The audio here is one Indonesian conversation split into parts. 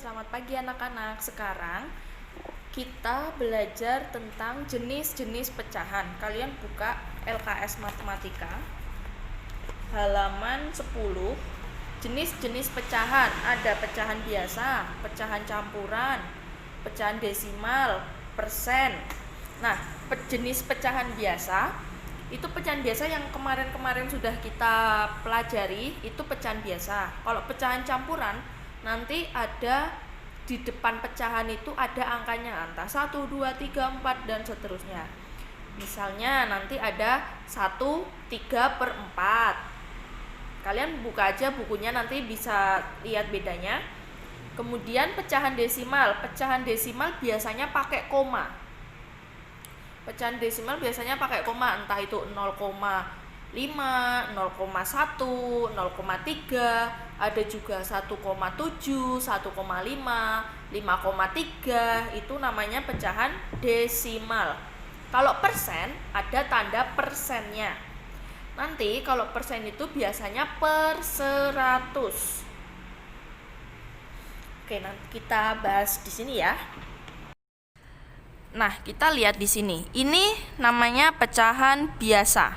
selamat pagi anak-anak. Sekarang kita belajar tentang jenis-jenis pecahan. Kalian buka LKS Matematika halaman 10. Jenis-jenis pecahan, ada pecahan biasa, pecahan campuran, pecahan desimal, persen. Nah, jenis pecahan biasa itu pecahan biasa yang kemarin-kemarin sudah kita pelajari, itu pecahan biasa. Kalau pecahan campuran, nanti ada di depan pecahan itu ada angkanya, entah 1, 2, 3, 4 dan seterusnya. Misalnya nanti ada 1, 3/4. Kalian buka aja bukunya, nanti bisa lihat bedanya. Kemudian pecahan desimal biasanya pakai koma. Pecahan desimal biasanya pakai koma, entah itu 0,5, 0,1, 0,3, ada juga 1,7, 1,5, 5,3, itu namanya pecahan desimal. Kalau persen, ada tanda persennya. Nanti kalau persen itu biasanya per 100. Oke, nanti kita bahas di sini ya. Nah, kita lihat di sini. Ini namanya pecahan biasa.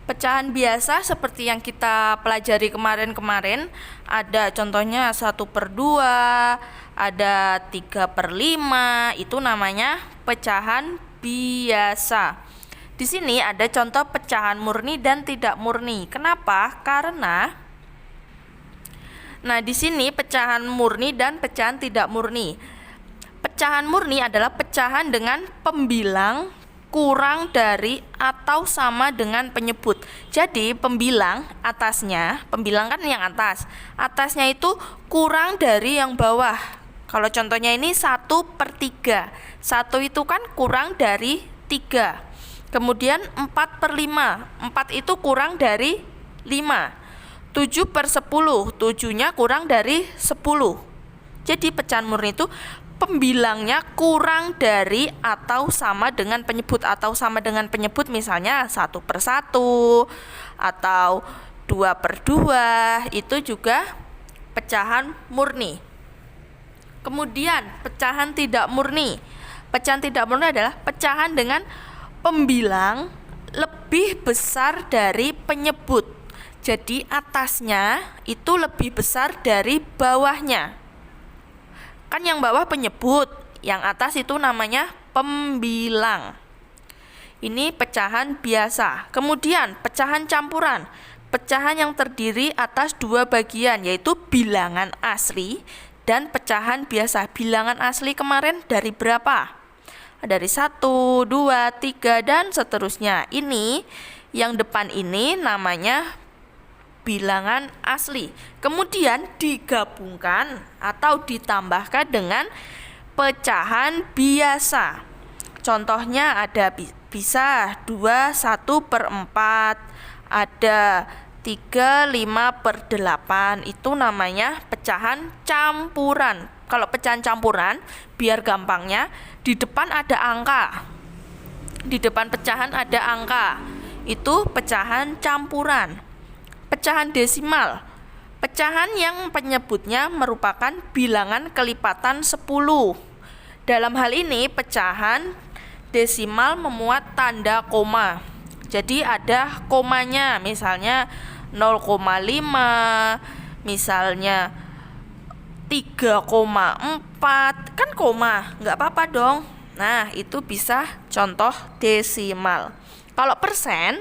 Pecahan biasa seperti yang kita pelajari kemarin-kemarin, ada contohnya 1/2, ada 3/5, itu namanya pecahan biasa. Di sini ada contoh pecahan murni dan tidak murni. Kenapa? Karena di sini pecahan murni dan pecahan tidak murni. Pecahan murni adalah pecahan dengan pembilang kurang dari atau sama dengan penyebut. Jadi pembilang atasnya, pembilang kan yang atasnya itu kurang dari yang bawah. Kalau contohnya ini 1/3. 1 itu kan kurang dari 3. Kemudian 4/5. 4 itu kurang dari 5. 7/10. 7-nya kurang dari 10. Jadi pecahan murni itu pembilangnya kurang dari atau sama dengan penyebut. Atau sama dengan penyebut misalnya 1/1 atau 2/2, itu juga pecahan murni. Kemudian pecahan tidak murni. Pecahan tidak murni adalah pecahan dengan pembilang lebih besar dari penyebut. Jadi atasnya itu lebih besar dari bawahnya. Kan yang bawah penyebut, yang atas itu namanya pembilang. Ini pecahan biasa. Kemudian pecahan campuran. Pecahan yang terdiri atas 2 bagian, yaitu bilangan asli dan pecahan biasa. Bilangan asli kemarin dari berapa? Dari 1, 2, 3 dan seterusnya. Ini yang depan ini namanya bilangan asli. Kemudian digabungkan atau ditambahkan dengan pecahan biasa. Contohnya ada bisa 2, 1/4, ada 3, 5/8. Itu namanya pecahan campuran. Kalau pecahan campuran, biar gampangnya, di depan ada angka. Di depan pecahan ada angka. Itu pecahan campuran. Pecahan desimal, pecahan yang penyebutnya merupakan bilangan kelipatan 10. Dalam hal ini pecahan desimal memuat tanda koma. Jadi ada komanya, misalnya 0,5, misalnya 3,4, kan koma, nggak apa-apa dong. Nah, itu bisa contoh desimal. Kalau persen,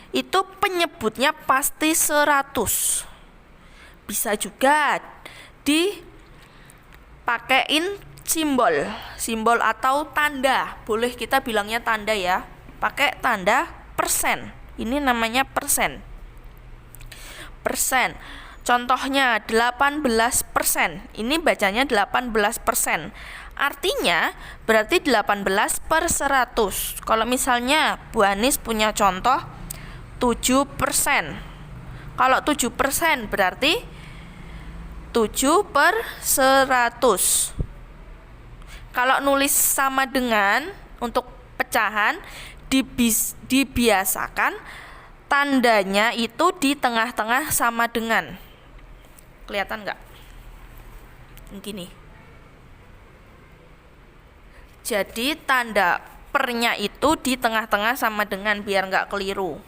itu penyebutnya pasti 100. Bisa juga dipakein simbol atau tanda. Boleh kita bilangnya tanda ya. Pakai tanda persen. Ini namanya persen. Persen. Contohnya 18%. Ini bacanya 18%. Artinya berarti 18/100. Kalau misalnya Bu Anis punya contoh 7%. Kalau 7% berarti 7/100. Kalau nulis sama dengan untuk pecahan dibiasakan tandanya itu di tengah-tengah sama dengan. Kelihatan nggak? Gini. Jadi tanda pernya itu di tengah-tengah sama dengan, biar nggak keliru.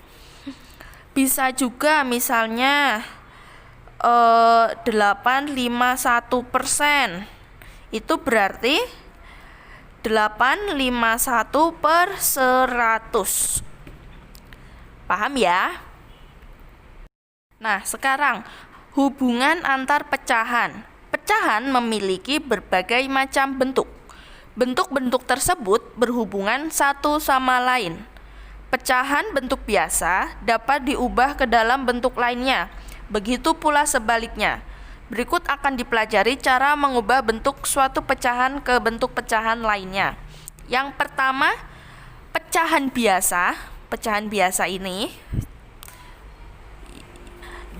Bisa juga misalnya 851%. Itu berarti 851 per 100. Paham ya? Nah, sekarang hubungan antar pecahan. Pecahan memiliki berbagai macam bentuk. Bentuk-bentuk tersebut berhubungan satu sama lain. Pecahan bentuk biasa dapat diubah ke dalam bentuk lainnya. Begitu pula sebaliknya. Berikut akan dipelajari cara mengubah bentuk suatu pecahan ke bentuk pecahan lainnya. Yang pertama, pecahan biasa. Pecahan biasa ini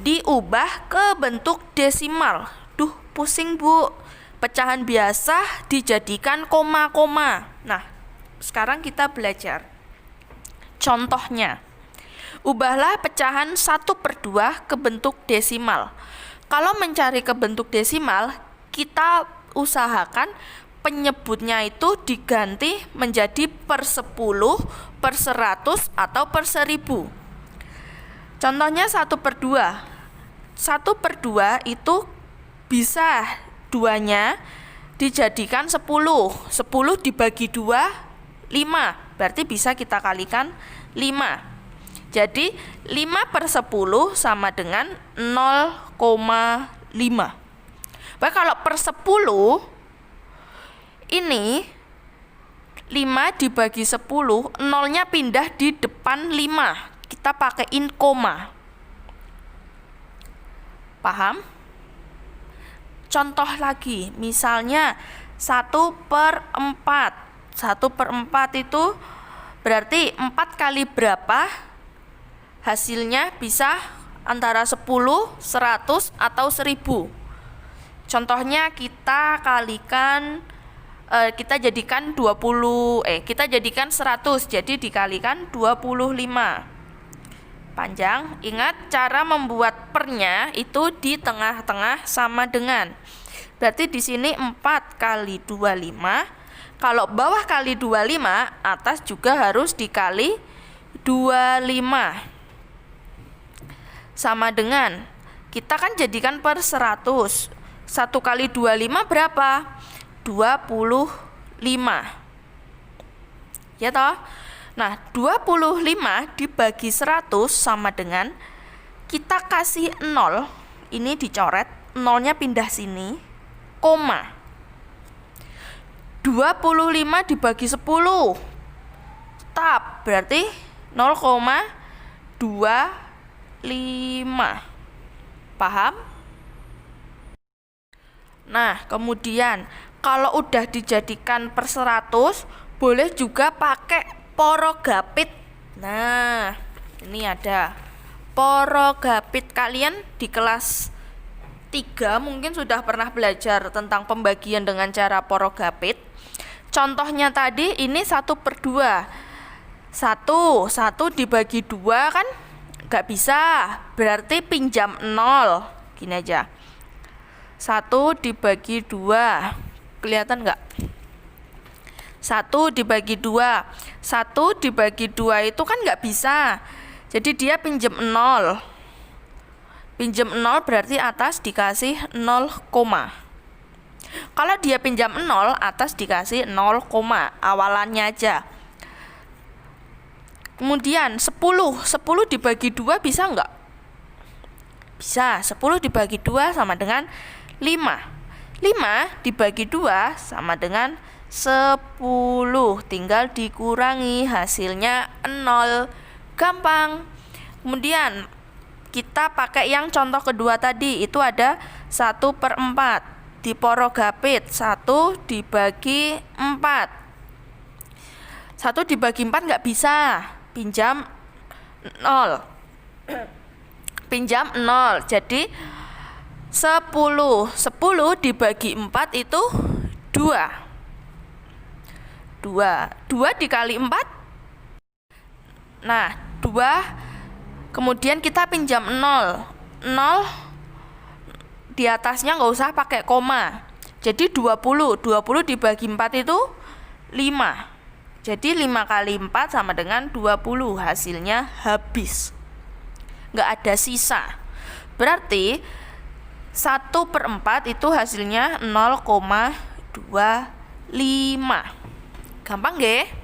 diubah ke bentuk desimal. Duh, pusing Bu. Pecahan biasa dijadikan koma-koma. Nah, sekarang kita belajar. Contohnya, ubahlah pecahan 1/2 ke bentuk desimal. Kalau mencari ke bentuk desimal, kita usahakan penyebutnya itu diganti menjadi per 10, per 100, atau per 1000. Contohnya 1/2. 1/2 itu bisa duanya dijadikan 10. 10 dibagi 2, 5. Berarti bisa kita kalikan 5. Jadi 5/10 sama dengan 0,5. Baik, kalau per 10 ini 5 dibagi 10, nolnya pindah di depan 5. Kita pakaiin koma. Paham? Contoh lagi, misalnya 1/4. 1/4 itu berarti 4 kali berapa? Hasilnya bisa antara 10, 100, atau 1000. Contohnya kita kalikan, kita jadikan 100, jadi dikalikan 25. Panjang. Ingat, cara membuat pernya itu di tengah-tengah sama dengan. Berarti di sini 4 kali 25. Kalau bawah kali 25, atas juga harus dikali 25. Sama dengan, kita kan jadikan per 100. 1 kali 25 berapa? 25. Ya toh? Nah, 25 dibagi 100 sama dengan, kita kasih 0. Ini dicoret, nolnya pindah sini, koma. 25 dibagi 10. Tetap, berarti 0,25. Paham? Nah, kemudian kalau udah dijadikan per 100, boleh juga pakai porogapit. Nah, ini ada porogapit. Kalian di kelas 3 mungkin sudah pernah belajar tentang pembagian dengan cara porogapit. Contohnya tadi ini 1/2. 1 dibagi 2 kan gak bisa, berarti pinjam 0. Gini aja, 1 dibagi 2. Kelihatan gak? 1 dibagi 2. 1 dibagi 2 itu kan gak bisa, jadi dia pinjam 0. Pinjam 0 berarti atas dikasih 0, kalau dia pinjam 0, atas dikasih 0, awalannya aja. Kemudian 10 dibagi 2 bisa enggak? Bisa. 10 dibagi 2 sama dengan 5. 5 dibagi 2 sama dengan 10. Tinggal dikurangi, hasilnya 0. Gampang. Kemudian kita pakai yang contoh kedua tadi, itu ada 1/4. Di porogapit 1 dibagi 4. 1 dibagi 4 nggak bisa, pinjam 0. Pinjam 0. Jadi 10 dibagi 4 itu 2. 2 dikali 4. Nah, 2. Kemudian kita pinjam 0. 0 di atasnya nggak usah pakai koma. Jadi 20 dibagi 4 itu 5. Jadi 5 kali 4 sama dengan 20. Hasilnya habis, nggak ada sisa. Berarti 1/4 itu hasilnya 0,25. Gampang nggih?